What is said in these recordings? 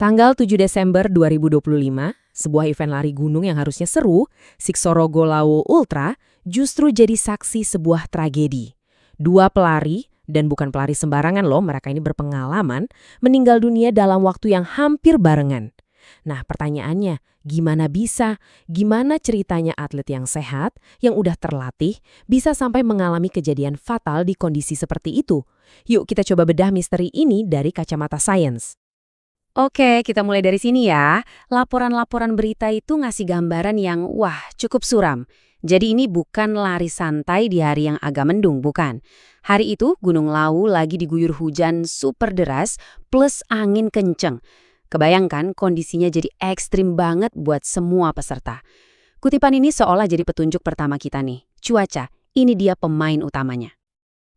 Tanggal 7 Desember 2025, sebuah event lari gunung yang harusnya seru, Siksorogo Lawo Ultra, justru jadi saksi sebuah tragedi. Dua pelari, dan bukan pelari sembarangan loh, mereka ini berpengalaman, meninggal dunia dalam waktu yang hampir barengan. Nah, pertanyaannya, gimana bisa? Gimana ceritanya atlet yang sehat, yang udah terlatih, bisa sampai mengalami kejadian fatal di kondisi seperti itu? Yuk kita coba bedah misteri ini dari kacamata sains. Oke, kita mulai dari sini ya. Laporan-laporan berita itu ngasih gambaran yang, cukup suram. Jadi ini bukan lari santai di hari yang agak mendung, bukan. Hari itu Gunung Lawu lagi diguyur hujan super deras plus angin kenceng. Kebayangkan kondisinya jadi ekstrim banget buat semua peserta. Kutipan ini seolah jadi petunjuk pertama kita nih. Cuaca, ini dia pemain utamanya.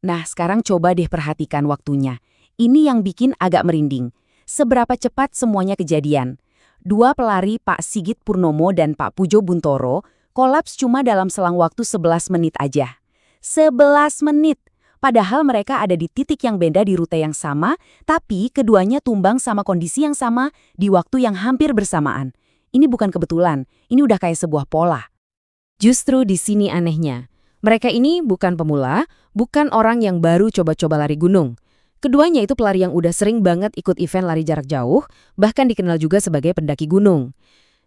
Nah, sekarang coba deh perhatikan waktunya. Ini yang bikin agak merinding. Seberapa cepat semuanya kejadian. Dua pelari Pak Sigit Purnomo dan Pak Pujo Buntoro kolaps cuma dalam selang waktu 11 menit aja. 11 menit! Padahal mereka ada di titik yang beda di rute yang sama, tapi keduanya tumbang sama kondisi yang sama di waktu yang hampir bersamaan. Ini bukan kebetulan, ini udah kayak sebuah pola. Justru di sini anehnya. Mereka ini bukan pemula, bukan orang yang baru coba-coba lari gunung. Keduanya itu pelari yang udah sering banget ikut event lari jarak jauh, bahkan dikenal juga sebagai pendaki gunung.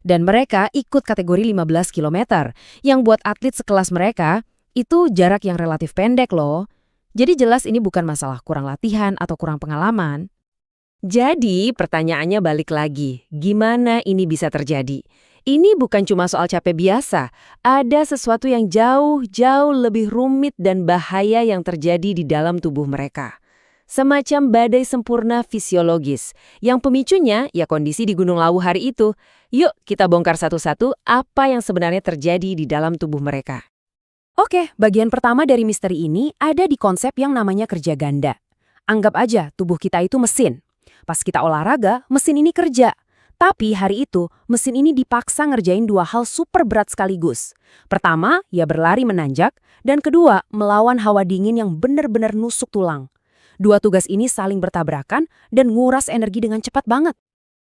Dan mereka ikut kategori 15 km, yang buat atlet sekelas mereka, itu jarak yang relatif pendek loh. Jadi jelas ini bukan masalah kurang latihan atau kurang pengalaman. Jadi pertanyaannya balik lagi, gimana ini bisa terjadi? Ini bukan cuma soal capek biasa, ada sesuatu yang jauh-jauh lebih rumit dan bahaya yang terjadi di dalam tubuh mereka. Semacam badai sempurna fisiologis, yang pemicunya ya kondisi di Gunung Lawu hari itu. Yuk kita bongkar satu-satu apa yang sebenarnya terjadi di dalam tubuh mereka. Oke, bagian pertama dari misteri ini ada di konsep yang namanya kerja ganda. Anggap aja tubuh kita itu mesin. Pas kita olahraga, mesin ini kerja. Tapi hari itu, mesin ini dipaksa ngerjain dua hal super berat sekaligus. Pertama, ya berlari menanjak, dan kedua, melawan hawa dingin yang benar-benar nusuk tulang. Dua tugas ini saling bertabrakan dan nguras energi dengan cepat banget.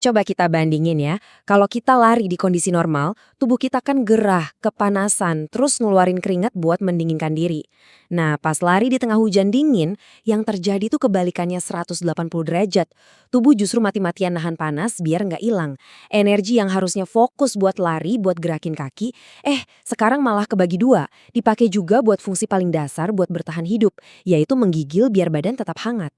Coba kita bandingin ya, kalau kita lari di kondisi normal, tubuh kita kan gerah, kepanasan, terus ngeluarin keringat buat mendinginkan diri. Nah, pas lari di tengah hujan dingin, yang terjadi tuh kebalikannya 180 derajat. Tubuh justru mati-matian nahan panas biar nggak hilang. Energi yang harusnya fokus buat lari, buat gerakin kaki, sekarang malah kebagi dua. Dipakai juga buat fungsi paling dasar buat bertahan hidup, yaitu menggigil biar badan tetap hangat.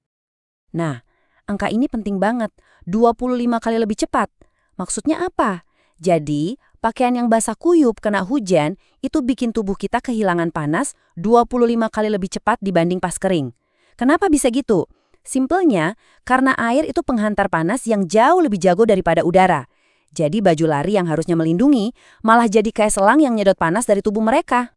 Nah, angka ini penting banget, 25 kali lebih cepat. Maksudnya apa? Jadi, pakaian yang basah kuyup kena hujan itu bikin tubuh kita kehilangan panas 25 kali lebih cepat dibanding pas kering. Kenapa bisa gitu? Simpelnya, karena air itu penghantar panas yang jauh lebih jago daripada udara. Jadi baju lari yang harusnya melindungi malah jadi kayak selang yang nyedot panas dari tubuh mereka.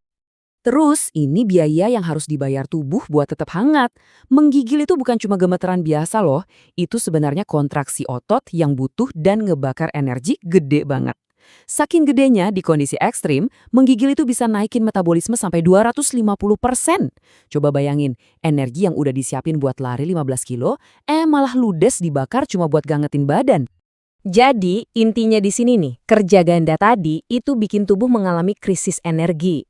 Terus, ini biaya yang harus dibayar tubuh buat tetap hangat. Menggigil itu bukan cuma gemeteran biasa loh, itu sebenarnya kontraksi otot yang butuh dan ngebakar energi gede banget. Saking gedenya di kondisi ekstrim, menggigil itu bisa naikin metabolisme sampai 250%. Coba bayangin, energi yang udah disiapin buat lari 15 kilo, malah ludes dibakar cuma buat gangetin badan. Jadi, intinya di sini nih, kerja ganda tadi itu bikin tubuh mengalami krisis energi.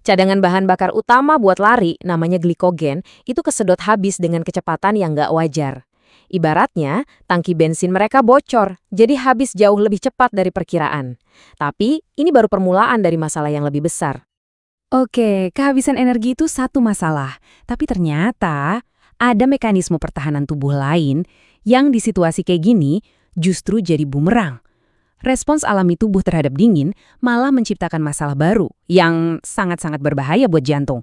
Cadangan bahan bakar utama buat lari, namanya glikogen, itu kesedot habis dengan kecepatan yang nggak wajar. Ibaratnya, tangki bensin mereka bocor, jadi habis jauh lebih cepat dari perkiraan. Tapi, ini baru permulaan dari masalah yang lebih besar. Oke, kehabisan energi itu satu masalah. Tapi ternyata ada mekanisme pertahanan tubuh lain yang di situasi kayak gini justru jadi bumerang. Respons alami tubuh terhadap dingin malah menciptakan masalah baru yang sangat-sangat berbahaya buat jantung.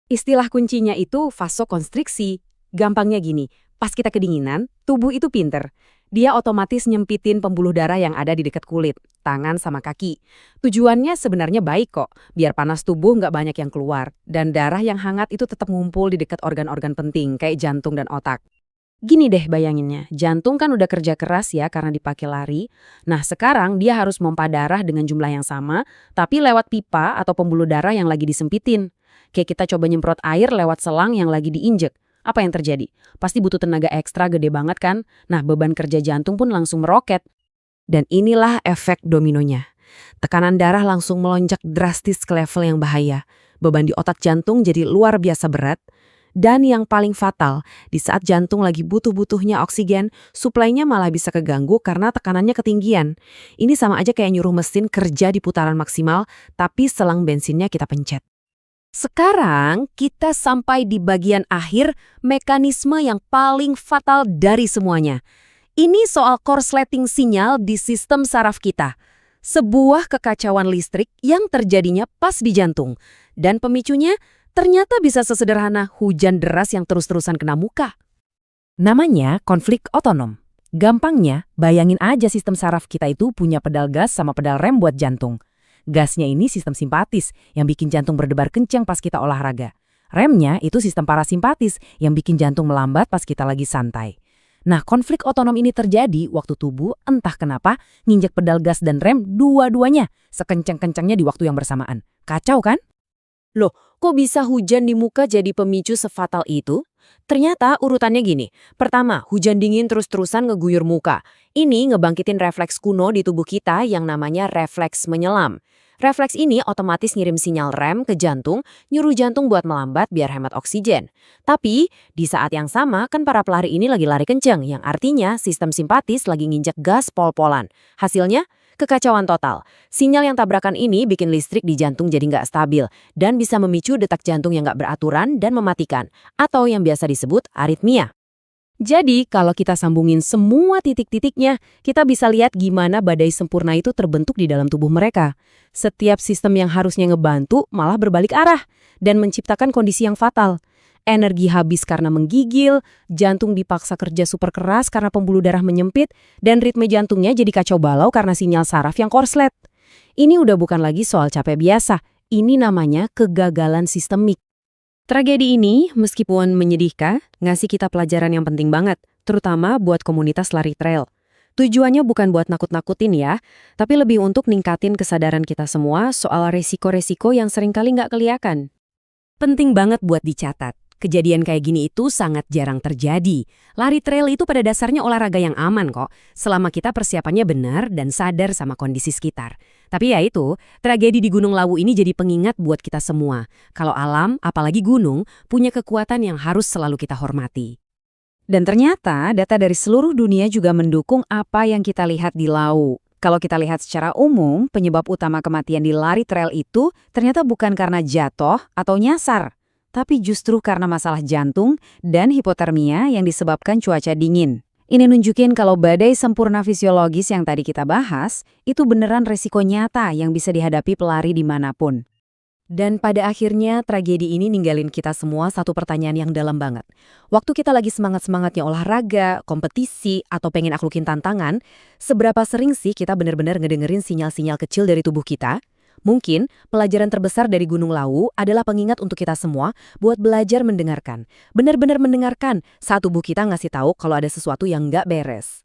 Istilah kuncinya itu vasokonstriksi. Gampangnya gini, pas kita kedinginan, tubuh itu pinter. Dia otomatis nyempitin pembuluh darah yang ada di dekat kulit, tangan sama kaki. Tujuannya sebenarnya baik kok, biar panas tubuh nggak banyak yang keluar, dan darah yang hangat itu tetap ngumpul di dekat organ-organ penting kayak jantung dan otak. Gini deh bayanginnya, jantung kan udah kerja keras ya karena dipakai lari. Nah sekarang dia harus pompa darah dengan jumlah yang sama, tapi lewat pipa atau pembuluh darah yang lagi disempitin. Kayak kita coba nyemprot air lewat selang yang lagi diinjek. Apa yang terjadi? Pasti butuh tenaga ekstra gede banget kan? Nah, beban kerja jantung pun langsung meroket. Dan inilah efek dominonya. Tekanan darah langsung melonjak drastis ke level yang bahaya. Beban di otak jantung jadi luar biasa berat. Dan yang paling fatal, di saat jantung lagi butuh-butuhnya oksigen, suplainya malah bisa keganggu karena tekanannya ketinggian. Ini sama aja kayak nyuruh mesin kerja di putaran maksimal, tapi selang bensinnya kita pencet. Sekarang kita sampai di bagian akhir, mekanisme yang paling fatal dari semuanya. Ini soal korsleting sinyal di sistem saraf kita. Sebuah kekacauan listrik yang terjadinya pas di jantung. Dan pemicunya ternyata bisa sesederhana hujan deras yang terus-terusan kena muka. Namanya konflik otonom. Gampangnya, bayangin aja sistem saraf kita itu punya pedal gas sama pedal rem buat jantung. Gasnya ini sistem simpatis yang bikin jantung berdebar kencang pas kita olahraga. Remnya itu sistem parasimpatis yang bikin jantung melambat pas kita lagi santai. Nah, konflik otonom ini terjadi waktu tubuh entah kenapa nginjek pedal gas dan rem dua-duanya sekencang-kencangnya di waktu yang bersamaan. Kacau kan? Loh, kok bisa hujan di muka jadi pemicu sefatal itu? Ternyata urutannya gini. Pertama, hujan dingin terus-terusan ngeguyur muka. Ini ngebangkitin refleks kuno di tubuh kita yang namanya refleks menyelam. Refleks ini otomatis ngirim sinyal rem ke jantung, nyuruh jantung buat melambat biar hemat oksigen. Tapi, di saat yang sama kan para pelari ini lagi lari kenceng, yang artinya sistem simpatis lagi nginjek gas pol-polan. Hasilnya, kekacauan total. Sinyal yang tabrakan ini bikin listrik di jantung jadi nggak stabil dan bisa memicu detak jantung yang nggak beraturan dan mematikan, atau yang biasa disebut aritmia. Jadi, kalau kita sambungin semua titik-titiknya, kita bisa lihat gimana badai sempurna itu terbentuk di dalam tubuh mereka. Setiap sistem yang harusnya ngebantu malah berbalik arah dan menciptakan kondisi yang fatal. Energi habis karena menggigil, jantung dipaksa kerja super keras karena pembuluh darah menyempit, dan ritme jantungnya jadi kacau balau karena sinyal saraf yang korslet. Ini udah bukan lagi soal capek biasa, ini namanya kegagalan sistemik. Tragedi ini, meskipun menyedihkan, ngasih kita pelajaran yang penting banget, terutama buat komunitas lari trail. Tujuannya bukan buat nakut-nakutin ya, tapi lebih untuk ningkatin kesadaran kita semua soal resiko-resiko yang seringkali nggak kelihatan. Penting banget buat dicatat. Kejadian kayak gini itu sangat jarang terjadi. Lari trail itu pada dasarnya olahraga yang aman kok, selama kita persiapannya benar dan sadar sama kondisi sekitar. Tapi ya itu, tragedi di Gunung Lawu ini jadi pengingat buat kita semua. Kalau alam, apalagi gunung, punya kekuatan yang harus selalu kita hormati. Dan ternyata data dari seluruh dunia juga mendukung apa yang kita lihat di Lawu. Kalau kita lihat secara umum, penyebab utama kematian di lari trail itu ternyata bukan karena jatuh atau nyasar, tapi justru karena masalah jantung dan hipotermia yang disebabkan cuaca dingin. Ini nunjukin kalau badai sempurna fisiologis yang tadi kita bahas, itu beneran resiko nyata yang bisa dihadapi pelari dimanapun. Dan pada akhirnya tragedi ini ninggalin kita semua satu pertanyaan yang dalam banget. Waktu kita lagi semangat-semangatnya olahraga, kompetisi, atau pengen aklukin tantangan, seberapa sering sih kita benar-benar ngedengerin sinyal-sinyal kecil dari tubuh kita? Mungkin pelajaran terbesar dari Gunung Lawu adalah pengingat untuk kita semua buat belajar mendengarkan. Benar-benar mendengarkan saat tubuh kita ngasih tahu kalau ada sesuatu yang nggak beres.